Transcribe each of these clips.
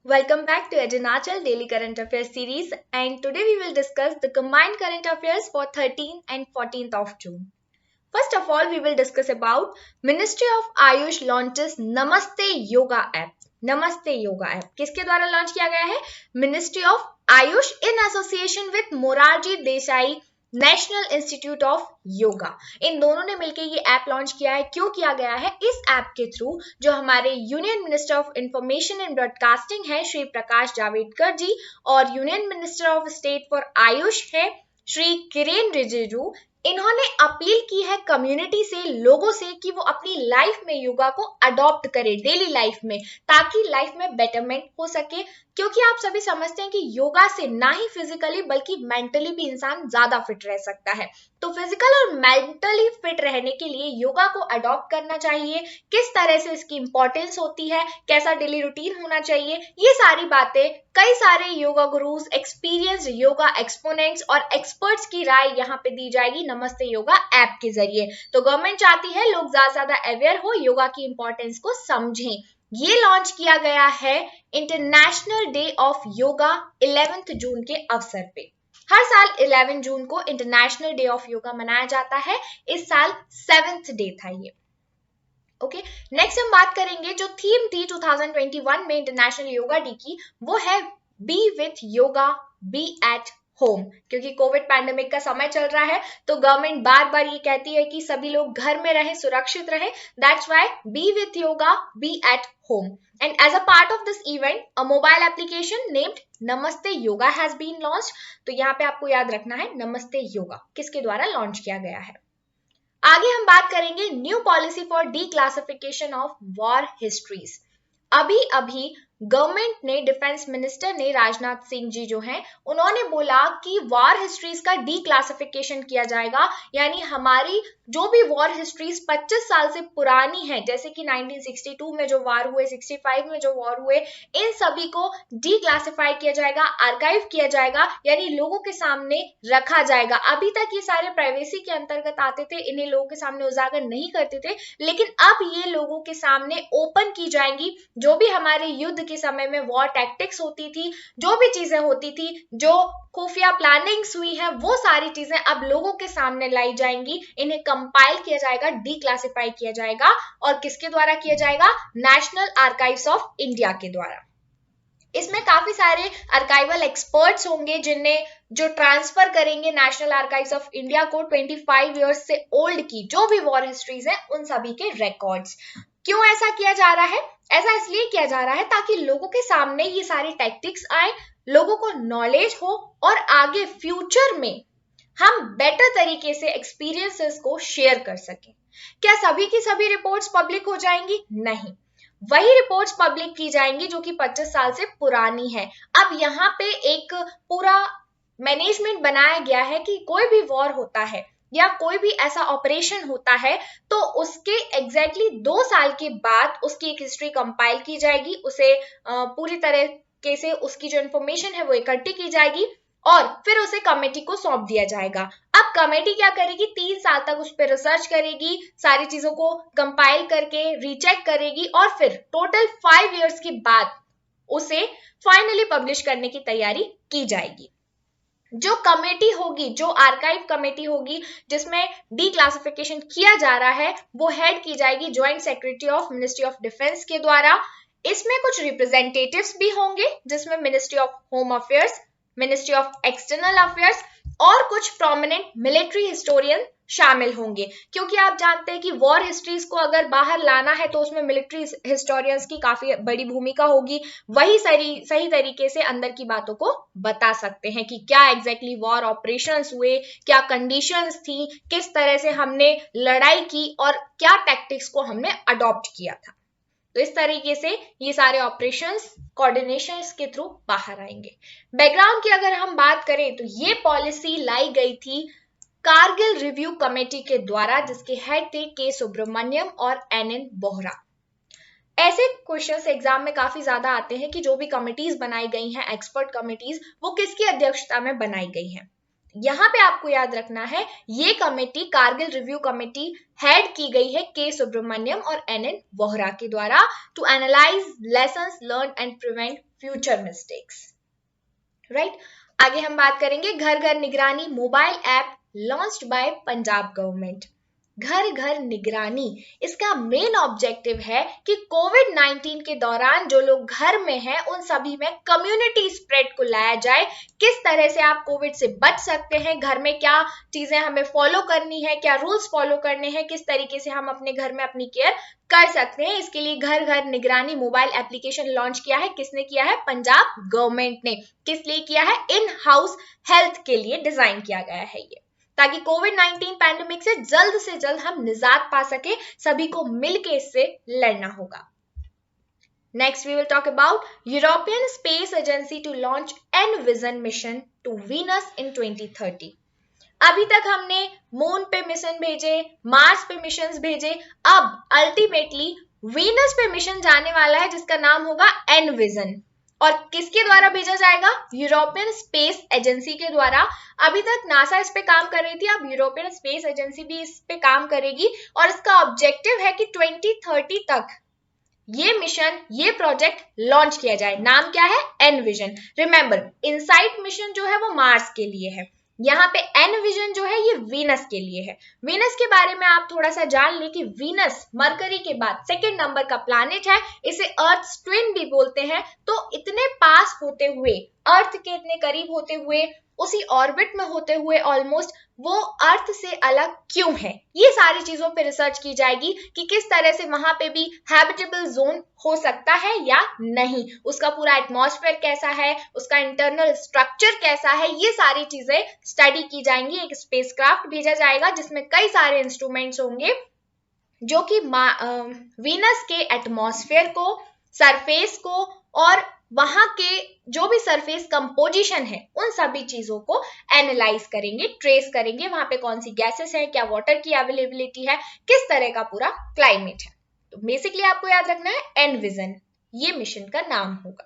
Welcome back to Adinachal Daily Current Affairs series, and today we will discuss the combined current affairs for 13th and 14th of June. First of all, we will discuss about Ministry of Ayush launches Namaste Yoga app. नमस्ते yoga app किसके द्वारा launch किया गया है? Ministry of AYUSH in association with Morarji Desai National Institute of Yoga. इन दोनों ने मिलकर ये ऐप लॉन्च किया है। क्यों किया गया है? इस ऐप के थ्रू जो हमारे union minister of information and broadcasting है श्री प्रकाश जावड़ेकर जी और union minister of state for Ayush है श्री किरेन रिजिजू, इन्होंने अपील की है कम्युनिटी से, लोगों से कि वो अपनी लाइफ में योगा को अडॉप्ट करें डेली लाइफ में, ताकि लाइफ में बेटरमेंट हो सके। क्योंकि आप सभी समझते हैं कि योगा से ना ही फिजिकली बल्कि मेंटली भी इंसान ज्यादा फिट रह सकता है। तो फिजिकल और मेंटली फिट रहने के लिए योगा को अडॉप्ट करना चाहिए, किस तरह से इसकी इंपॉर्टेंस होती है, कैसा डेली रूटीन होना चाहिए, ये सारी बातें कई सारे योगा गुरुज, एक्सपीरियंस्ड योगा एक्सपोनेंट्स और एक्सपर्ट्स की राय यहाँ पे दी जाएगी नमस्ते योगा ऐप के जरिए। तो गवर्नमेंट चाहती है लोग ज्यादा से ज्यादा अवेयर हो, योगा की इंपॉर्टेंस को समझें। ये लॉन्च किया गया है इंटरनेशनल डे ऑफ योगा 11 जून के अवसर पे। हर साल 11 जून को इंटरनेशनल डे ऑफ योगा मनाया जाता है। इस साल 7th डे था ये। ओके, नेक्स्ट हम बात करेंगे जो थीम थी 2021 में इंटरनेशनल योगा डे की, वो है be with yoga be at home. क्योंकि कोविड पैंडेमिक का समय चल रहा है तो गवर्नमेंट बार बार ये कहती है कि सभी लोग घर में रहें, सुरक्षित रहें। That's why be with yoga be at home. And as a part of this event a mobile application named Namaste yoga has been launched. तो यहाँ पे आपको याद रखना है नमस्ते योगा किसके द्वारा लॉन्च किया गया है। आगे हम बात करेंगे new policy for D classification of war histories. अभी अभी गवर्नमेंट ने, डिफेंस मिनिस्टर ने, राजनाथ सिंह जी जो हैं, उन्होंने बोला कि वॉर हिस्ट्रीज का डी क्लासिफिकेशन किया जाएगा। यानी हमारी जो भी वॉर हिस्ट्रीज 25 साल से पुरानी है, जैसे कि 1962 में जो वॉर हुए, 65 में जो वॉर हुए, इन सभी को डी क्लासिफाई किया जाएगा, आर्काइव किया जाएगा, यानी लोगों के सामने रखा जाएगा। अभी तक ये सारे प्राइवेसी के अंतर्गत आते थे, इन्हें लोगों के सामने उजागर नहीं करते थे, लेकिन अब ये लोगों के सामने ओपन की जाएंगी। जो भी हमारे युद्ध के समय में वॉर टैक्टिक्स होती थी, जो भी चीजें होती थी, जो खुफिया प्लानिंग्स हुई है, वो सारी चीजें अब लोगों के सामने लाई जाएंगी। इन्हें कंपाइल किया जाएगा, डीक्लासिफाई किया जाएगा, और किसके द्वारा किया जाएगा? नेशनल आर्काइव्स ऑफ इंडिया के द्वारा। इसमें काफी सारे आर्काइवल एक्सपर्ट्स होंगे जिन्हें जो ट्रांसफर करेंगे नेशनल आर्काइव्स ऑफ इंडिया को 25 इयर्स से ओल्ड की जो भी वॉर हिस्ट्रीज हैं उन सभी के रिकॉर्ड्स। क्यों ऐसा किया जा रहा है? ऐसा इसलिए किया जा रहा है ताकि लोगों के सामने ये सारी टैक्टिक्स आए, लोगों को नॉलेज हो, और आगे फ्यूचर में हम बेटर तरीके से एक्सपीरियंसेस को शेयर कर सकें। क्या सभी की सभी रिपोर्ट्स पब्लिक हो जाएंगी? नहीं, वही रिपोर्ट्स पब्लिक की जाएंगी जो कि 25 साल से पुरानी है। अब यहाँ पे एक पूरा मैनेजमेंट बनाया गया है कि कोई भी वॉर होता है या कोई भी ऐसा ऑपरेशन होता है तो उसके एग्जैक्टली 2 साल के बाद उसकी एक हिस्ट्री कंपाइल की जाएगी, उसे पूरी तरीके से उसकी जो इंफॉर्मेशन है वो इकट्ठी की जाएगी और फिर उसे कमेटी को सौंप दिया जाएगा। अब कमेटी क्या करेगी? 3 साल तक उस पर रिसर्च करेगी, सारी चीजों को कंपाइल करके रीचेक करेगी और फिर टोटल 5 इयर्स के बाद उसे फाइनली पब्लिश करने की तैयारी की जाएगी। जो कमेटी होगी, जो आर्काइव कमेटी होगी जिसमें डी क्लासिफिकेशन किया जा रहा है, वो हेड की जाएगी joint secretary of ministry of defence के द्वारा। इसमें कुछ रिप्रेजेंटेटिव्स भी होंगे जिसमें ministry of home affairs, ministry of external affairs और कुछ प्रोमिनेंट मिलिट्री हिस्टोरियन शामिल होंगे। क्योंकि आप जानते हैं कि वॉर हिस्ट्रीज को अगर बाहर लाना है तो उसमें मिलिट्री हिस्टोरियंस की काफी बड़ी भूमिका होगी। वही सही तरीके से अंदर की बातों को बता सकते हैं कि क्या एग्जैक्टली वॉर ऑपरेशंस हुए, क्या कंडीशंस थी, किस तरह से हमने लड़ाई की और क्या टैक्टिक्स को हमने अडॉप्ट किया था। तो इस तरीके से ये सारे ऑपरेशंस कोऑर्डिनेशन के थ्रू बाहर आएंगे। बैकग्राउंड की अगर हम बात करें तो ये पॉलिसी लाई गई थी कारगिल रिव्यू कमेटी के द्वारा, जिसके हेड थे के सुब्रमण्यम और एन बोहरा। ऐसे क्वेश्चंस एग्जाम में काफी ज्यादा आते हैं कि जो भी कमिटीज बनाई गई हैं, एक्सपर्ट कमिटीज, वो किसकी अध्यक्षता में बनाई गई हैं। यहाँ पे आपको याद रखना है ये committee, Kargil review committee, head की गई है के सुब्रमण्यम और एन वोहरा के द्वारा, to analyse lessons learn and prevent future mistakes. Right, आगे हम बात करेंगे Ghar Ghar Nigrani mobile app launched by Punjab government. Ghar Ghar निगरानी, इसका मेन ऑब्जेक्टिव है कि कोविड-19 के दौरान जो लोग घर में हैं उन सभी में कम्युनिटी स्प्रेड को लाया जाए। किस तरह से आप कोविड से बच सकते हैं, घर में क्या चीजें हमें फॉलो करनी है, क्या रूल्स फॉलो करने हैं, किस तरीके से हम अपने घर में अपनी केयर कर सकते हैं, इसके लिए घर Ghar Nigrani mobile application launch किया है। किसने किया है? पंजाब गवर्नमेंट ने। किस लिए किया है? इन हाउस हेल्थ के लिए डिजाइन किया गया है ये, ताकि कोविड-19 पैंडेमिक से जल्द हम निजात पा सके। सभी को मिलके इससे लड़ना होगा। Next we will talk about European Space Agency to launch EnVision mission to Venus in 2030। अभी तक हमने मून पे मिशन भेजे, मार्स पे मिशन भेजे, अब अल्टीमेटली वीनस पे मिशन जाने वाला है जिसका नाम होगा एनविजन। और किसके द्वारा भेजा जाएगा? यूरोपियन स्पेस एजेंसी के द्वारा। अभी तक नासा इस पे काम कर रही थी, अब यूरोपियन स्पेस एजेंसी भी इस पे काम करेगी और इसका ऑब्जेक्टिव है कि 2030 तक ये मिशन, ये प्रोजेक्ट लॉन्च किया जाए। नाम क्या है? एनविजन। रिमेंबर, इनसाइट मिशन जो है वो मार्स के लिए है, यहाँ पे एनविजन जो है ये वीनस के लिए है। वीनस के बारे में आप थोड़ा सा जान ले कि वीनस मरकरी के बाद सेकंड नंबर का प्लैनेट है, इसे अर्थ ट्विन भी बोलते हैं। तो इतने पास होते हुए, अर्थ के इतने करीब होते हुए, उसी ऑर्बिट में होते हुए ऑलमोस्ट, वो अर्थ से अलग क्यों है, ये सारी चीजों पे रिसर्च की जाएगी कि किस तरह से वहां पे भी हैबिटेबल जोन हो सकता है या नहीं, उसका पूरा एटमॉस्फेयर कैसा है, उसका इंटरनल स्ट्रक्चर कैसा है, ये सारी चीजें स्टडी की जाएंगी। एक स्पेसक्राफ्ट भेजा जाएगा जिसमें कई सारे इंस्ट्रूमेंट्स होंगे जो कि वीनस के एटमॉस्फेयर को, सरफेस को और वहां के जो भी सरफेस कंपोजिशन है उन सभी चीजों को एनालाइज करेंगे, ट्रेस करेंगे, वहां पे कौन सी गैसेस है, क्या वाटर की अवेलेबिलिटी है, किस तरह का पूरा क्लाइमेट है। तो बेसिकली आपको याद रखना है एनविजन, ये मिशन का नाम होगा।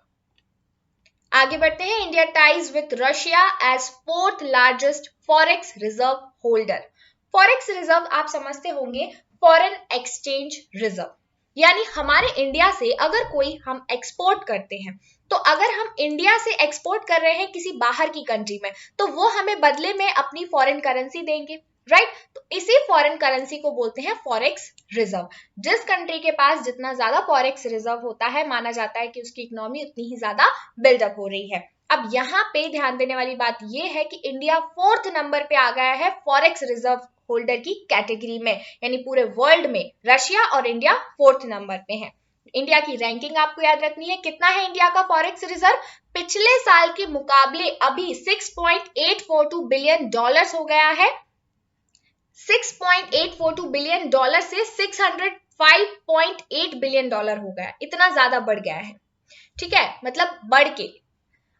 आगे बढ़ते हैं। India ties with Russia as 4th largest forex reserve holder. Forex reserve आप समझते होंगे, फॉरेन एक्सचेंज रिजर्व, यानी हमारे इंडिया से अगर कोई हम एक्सपोर्ट करते हैं, तो अगर हम इंडिया से एक्सपोर्ट कर रहे हैं किसी बाहर की कंट्री में, तो वो हमें बदले में अपनी फॉरेन करेंसी देंगे, राइट। तो इसी फॉरेन करेंसी को बोलते हैं फॉरेक्स रिजर्व। जिस कंट्री के पास जितना ज्यादा फॉरेक्स रिजर्व होता है, माना जाता है कि उसकी इकोनॉमी उतनी ही ज्यादा बिल्डअप हो रही है। अब यहाँ पे ध्यान देने वाली बात यह है कि इंडिया 4th नंबर पे आ गया है फॉरेक्स रिजर्व होल्डर की कैटेगरी में, यानी पूरे वर्ल्ड में रशिया और इंडिया 4th नंबर पे है। इंडिया की रैंकिंग आपको याद रखनी है, कितना है इंडिया का फॉरेक्स रिजर्व? पिछले साल के मुकाबले अभी $6.842 बिलियन हो गया है। $6.842 बिलियन से $605.8 बिलियन हो गया, इतना ज्यादा बढ़ गया है, ठीक है, मतलब बढ़ के।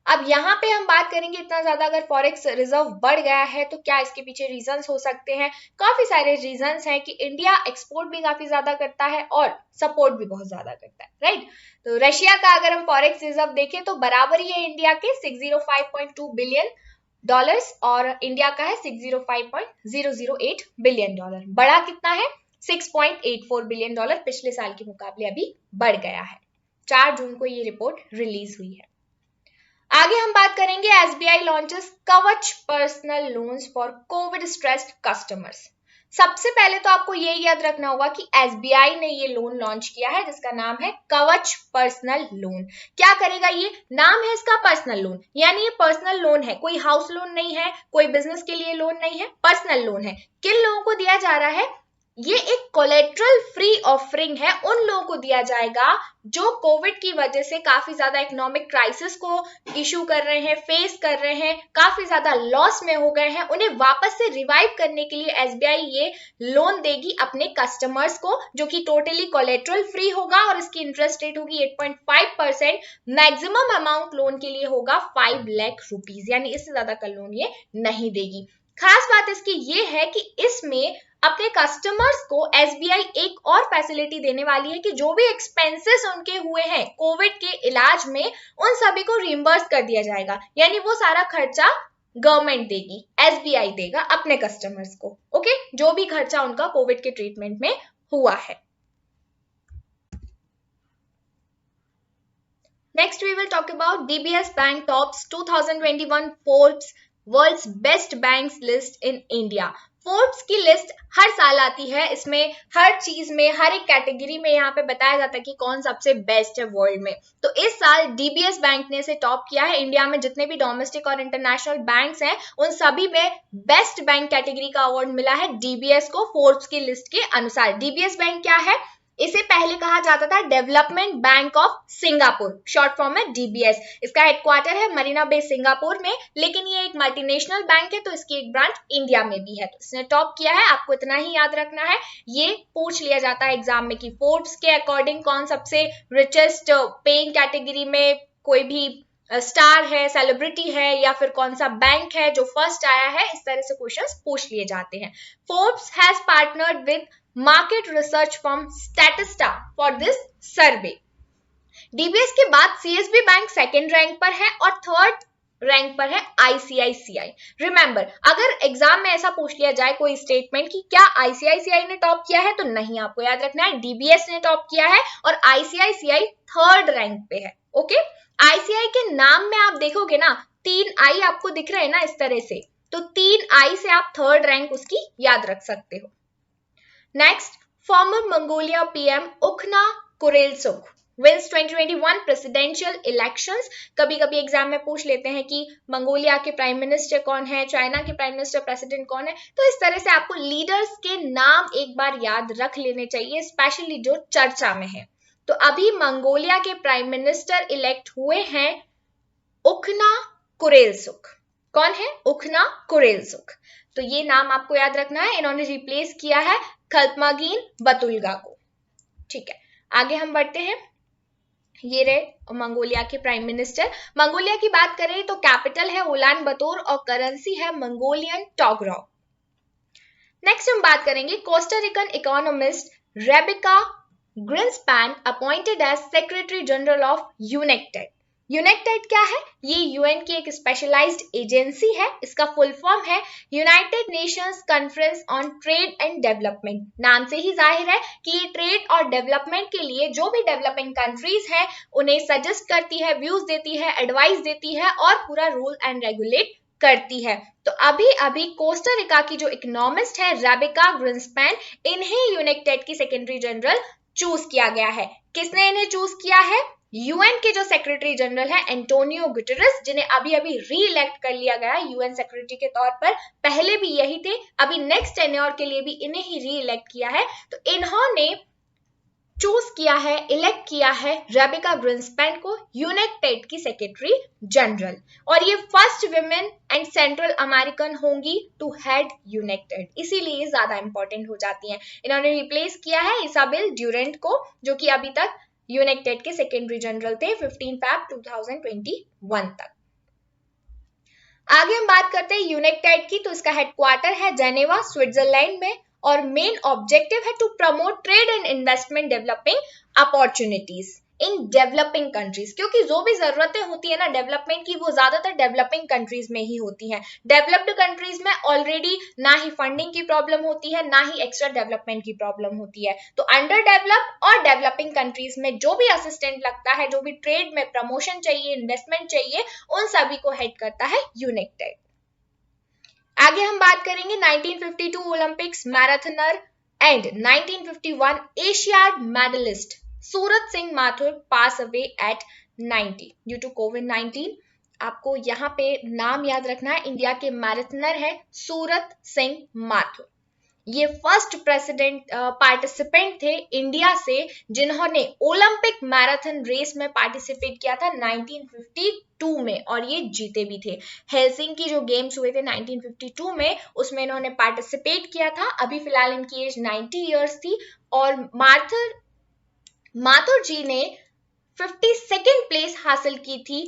अब यहाँ पे हम बात करेंगे, इतना ज्यादा अगर फॉरेक्स रिजर्व बढ़ गया है तो क्या इसके पीछे रीजंस हो सकते हैं? काफी सारे रीजंस हैं कि इंडिया एक्सपोर्ट भी काफी ज्यादा करता है और सपोर्ट भी बहुत ज्यादा करता है, राइट। तो रशिया का अगर हम फॉरेक्स रिजर्व देखें तो बराबर ही है इंडिया के, $605.2 बिलियन, और इंडिया का है $605.008 बिलियन। बड़ा कितना है? $6.84 बिलियन पिछले साल के मुकाबले अभी बढ़ गया है। 4 जून को ये रिपोर्ट रिलीज हुई है। आगे हम बात करेंगे, एसबीआई लॉन्चेस कवच personal loans for Covid stressed customers. सबसे पहले तो आपको ये याद रखना होगा कि एसबीआई ने ये लोन लॉन्च किया है जिसका नाम है कवच पर्सनल लोन। क्या करेगा ये? नाम है इसका पर्सनल लोन, यानी ये पर्सनल लोन है, कोई हाउस लोन नहीं है, कोई बिजनेस के लिए लोन नहीं है, पर्सनल लोन है। किन लोगों को दिया जा रहा है? ये एक कोलेट्रल फ्री ऑफरिंग है, उन लोगों को दिया जाएगा जो कोविड की वजह से काफी ज्यादा इकोनॉमिक क्राइसिस को इशू कर रहे हैं, फेस कर रहे हैं, काफी ज्यादा लॉस में हो गए हैं, उन्हें वापस से रिवाइव करने के लिए एसबीआई ये लोन देगी अपने कस्टमर्स को, जो कि टोटली कोलेट्रल फ्री होगा और इसकी इंटरेस्ट रेट होगी 8.5%। मैक्सिमम अमाउंट लोन के लिए होगा 5 लाख रुपीज, यानी इससे ज्यादा का लोन ये नहीं देगी। खास बात इसकी ये है कि इसमें अपने कस्टमर्स को एसबीआई एक और फैसिलिटी देने वाली है कि जो भी एक्सपेंसेस उनके हुए हैं कोविड के इलाज में, उन सभी को रिइंबर्स कर दिया जाएगा, यानी वो सारा खर्चा गवर्नमेंट देगी, एसबीआई देगा अपने कस्टमर्स को, ओके, जो भी खर्चा उनका कोविड के ट्रीटमेंट में हुआ है। Next, we will talk about DBS Bank tops 2021 Forbes World's Best Banks list in India. Forbes की लिस्ट हर साल आती है, इसमें हर चीज में, हर एक कैटेगरी में यहाँ पे बताया जाता है कि कौन सबसे बेस्ट है वर्ल्ड में। तो इस साल डीबीएस बैंक ने इसे टॉप किया है। इंडिया में जितने भी डोमेस्टिक और इंटरनेशनल बैंक्स हैं उन सभी में बेस्ट बैंक कैटेगरी का अवार्ड मिला है डीबीएस को फोर्ब्स की लिस्ट के अनुसार। डीबीएस बैंक क्या है? इसे पहले कहा जाता था development bank of Singapore, short form है डीबीएस। इसका हेडक्वार्टर है मरीना बे सिंगापुर में, लेकिन ये एक मल्टीनेशनल बैंक है तो इसकी एक ब्रांच इंडिया में भी है। तो इसने टॉप किया है, आपको इतना ही याद रखना है। ये पूछ लिया जाता है एग्जाम में कि फोर्ब्स के अकॉर्डिंग कौन सबसे रिचेस्ट पेइंग कैटेगरी में कोई भी स्टार है, सेलिब्रिटी है, या फिर कौन सा बैंक है जो फर्स्ट आया है। इस तरह से क्वेश्चंस पूछ लिए जाते हैं। Forbes has partnered with market research firm Statista for this survey. DBS के बाद सीएसबी बैंक सेकंड रैंक पर है और थर्ड रैंक पर है आईसीआईसीआई। रिमेंबर, अगर एग्जाम में ऐसा पूछ लिया जाए कोई स्टेटमेंट कि क्या आईसीआईसीआई ने टॉप किया है, तो नहीं, आपको याद रखना है डीबीएस ने टॉप किया है और आईसीआईसीआई थर्ड रैंक पे है, ओके। आईसीआई के नाम में आप देखोगे ना, 3 आई आपको दिख रहे हैं ना इस तरह से, तो 3 आई से आप थर्ड रैंक उसकी याद रख सकते हो। Next, former Mongolia PM Ukhna Kurelsuk wins 2021 presidential elections। कभी कभी एग्जाम में पूछ लेते हैं कि मंगोलिया के प्राइम मिनिस्टर कौन है, चाइना के प्राइम मिनिस्टर प्रेसिडेंट कौन है, तो इस तरह से आपको लीडर्स के नाम एक बार याद रख लेने चाहिए, स्पेशली जो चर्चा में है। तो अभी मंगोलिया के प्राइम मिनिस्टर इलेक्ट हुए हैं उखना कुरेलसुख। कौन है? उखना कुरेलसुख। तो ये नाम आपको याद रखना है। इन्होंने रिप्लेस किया है खल्तमागीन बतुल्गा को, ठीक है। आगे हम बढ़ते हैं। ये रहे मंगोलिया के प्राइम मिनिस्टर। मंगोलिया की बात करें तो कैपिटल है उलान बतोर और करेंसी है मंगोलियन टॉगरॉ। नेक्स्ट हम बात करेंगे Costa Rican economist Rebeca Grynspan appointed as secretary general of UNCTAD. UNCTAD क्या है? ये यूएन की एक स्पेशलाइज्ड एजेंसी है। इसका फुल फॉर्म है United Nations conference on trade and development. नाम से ही जाहिर है कि ये ट्रेड और डेवलपमेंट के लिए जो भी डेवलपिंग कंट्रीज हैं उन्हें सजेस्ट करती है, व्यूज देती है, एडवाइस देती है और पूरा रूल एंड रेगुलेट करती है। तो अभी अभी कोस्टा रिका की जो इकोनॉमिस्ट है रेबिका ग्रिंसपैन, इन्हें यूनेक्टेड की सेक्रेटरी जनरल चूज किया गया है। किसने इन्हें चूज किया है? यूएन के जो सेक्रेटरी जनरल है एंटोनियो गुटेरेस, जिन्हें अभी अभी री इलेक्ट कर लिया गया है यूएन सेक्रेटरी के तौर पर। पहले भी यही थे, अभी नेक्स्ट टेन्योर के लिए भी इन्हें ही री इलेक्ट किया है। तो इन्होंने चूज किया है, इलेक्ट किया है रेबिका ग्रिंसपैन को यूनेक्टेड की सेक्रेटरी जनरल, और ये first women and central American होंगी टू हेड यूनेक्टेड, इसीलिए ये ज्यादा इंपॉर्टेंट हो जाती हैं। इन्होंने रिप्लेस किया है इसाबेल ड्यूरेंट को, जो कि अभी तक यूनेक्टेड के सेकेंडरी जनरल थे 15 फैब 2021 तक। आगे हम बात करते हैं यूनेक्टेड की। तो इसका हेडक्वार्टर है जेनेवा स्विट्जरलैंड में और मेन ऑब्जेक्टिव है to promote trade and investment developing opportunities in developing countries, क्योंकि जो भी जरूरतें होती है ना डेवलपमेंट की, वो ज्यादातर डेवलपिंग कंट्रीज में ही होती हैं। डेवलप्ड कंट्रीज में ऑलरेडी ना ही फंडिंग की प्रॉब्लम होती है, ना ही एक्स्ट्रा डेवलपमेंट की प्रॉब्लम होती है। तो अंडर डेवलप और डेवलपिंग कंट्रीज में जो भी असिस्टेंट लगता है, जो भी ट्रेड में प्रमोशन चाहिए, इन्वेस्टमेंट चाहिए, उन सभी को हेड करता है यूनेक्टेड। आगे हम बात करेंगे 1952 Olympics marathoner and 1951 Asiad medallist Surat Singh Mathur pass away at 90 due to कोविड-19। आपको यहाँ पे नाम याद रखना है, इंडिया के मैराथनर है सूरत सिंह माथुर। ये फर्स्ट प्रेसिडेंट पार्टिसिपेंट थे इंडिया से जिन्होंने ओलंपिक मैराथन रेस में पार्टिसिपेट किया था 1952 में, और ये जीते भी थे। हेलसिंकी जो गेम्स हुए थे 1952 में, उसमें इन्होंने पार्टिसिपेट किया था। अभी फिलहाल इनकी एज 90 इयर्स थी और माथुर जी ने 52nd प्लेस हासिल की थी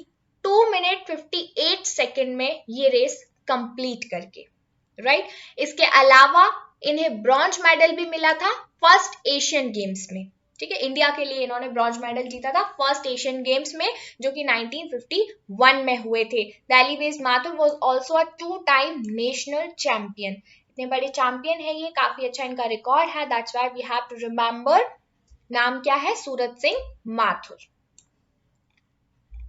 2 मिनट 58 सेकेंड में ये रेस कंप्लीट करके, राइट। इसके अलावा इन्हें ब्रॉन्ज मेडल भी मिला था फर्स्ट एशियन गेम्स में। ठीक है, इंडिया के लिए इन्होंने ब्रॉन्ज मेडल जीता था फर्स्ट एशियन गेम्स में, जो कि 1951 में हुए थे। Delhi based Mathur was also a 2 time national champion. इतने बड़े चैंपियन है ये, काफी अच्छा इनका रिकॉर्ड है, that's why we have to remember. नाम क्या है? सूरत सिंह माथुर।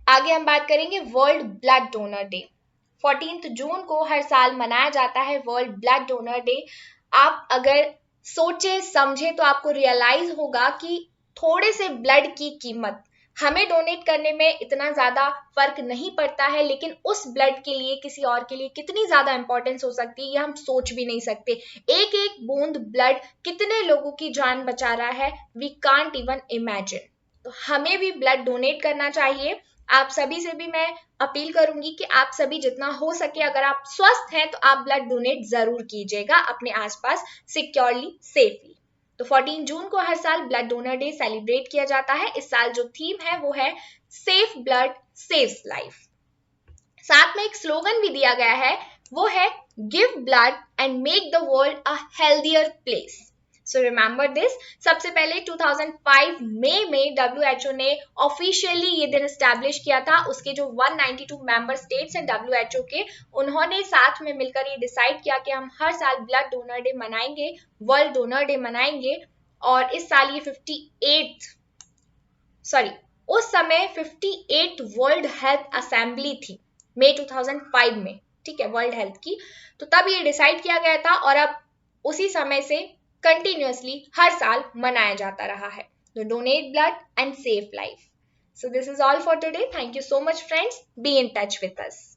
आगे हम बात करेंगे वर्ल्ड ब्लड डोनर डे। 14 जून को हर साल मनाया जाता है वर्ल्ड ब्लड डोनर डे। आप अगर सोचे समझे तो आपको रियलाइज होगा कि थोड़े से ब्लड की कीमत, हमें डोनेट करने में इतना ज्यादा फर्क नहीं पड़ता है, लेकिन उस ब्लड के लिए किसी और के लिए कितनी ज्यादा इंपॉर्टेंस हो सकती है ये हम सोच भी नहीं सकते। एक एक बूंद ब्लड कितने लोगों की जान बचा रहा है, वी कांट इवन इमेजिन। तो हमें भी ब्लड डोनेट करना चाहिए। आप सभी से भी मैं अपील करूंगी कि आप सभी जितना हो सके, अगर आप स्वस्थ हैं तो आप ब्लड डोनेट जरूर कीजिएगा अपने आसपास सिक्योरली, सेफली। तो 14 जून को हर साल ब्लड डोनर डे सेलिब्रेट किया जाता है। इस साल जो थीम है वो है सेफ ब्लड सेव्स लाइफ। साथ में एक स्लोगन भी दिया गया है, वो है give blood and make the world a healthier place. So remember this. सबसे पहले 2005 मई में WHO ने ऑफिशियली ये दिन एस्टैब्लिश किया था। उसके जो 192 मेंबर स्टेट्स हैं WHO के, उन्होंने साथ में मिलकर ये डिसाइड किया कि हम हर साल ब्लड डोनर डे मनाएंगे, वर्ल्ड डोनर डे मनाएंगे। और इस साल ये उस समय 58 वर्ल्ड हेल्थ असेंबली थी मई 2005 में, ठीक है, वर्ल्ड हेल्थ की। तो तब ये डिसाइड किया गया था और अब उसी समय से कंटिन्यूअसली हर साल मनाया जाता रहा है। तो donate blood and save life. So this is all for today. Thank you so much friends. Be in touch with us.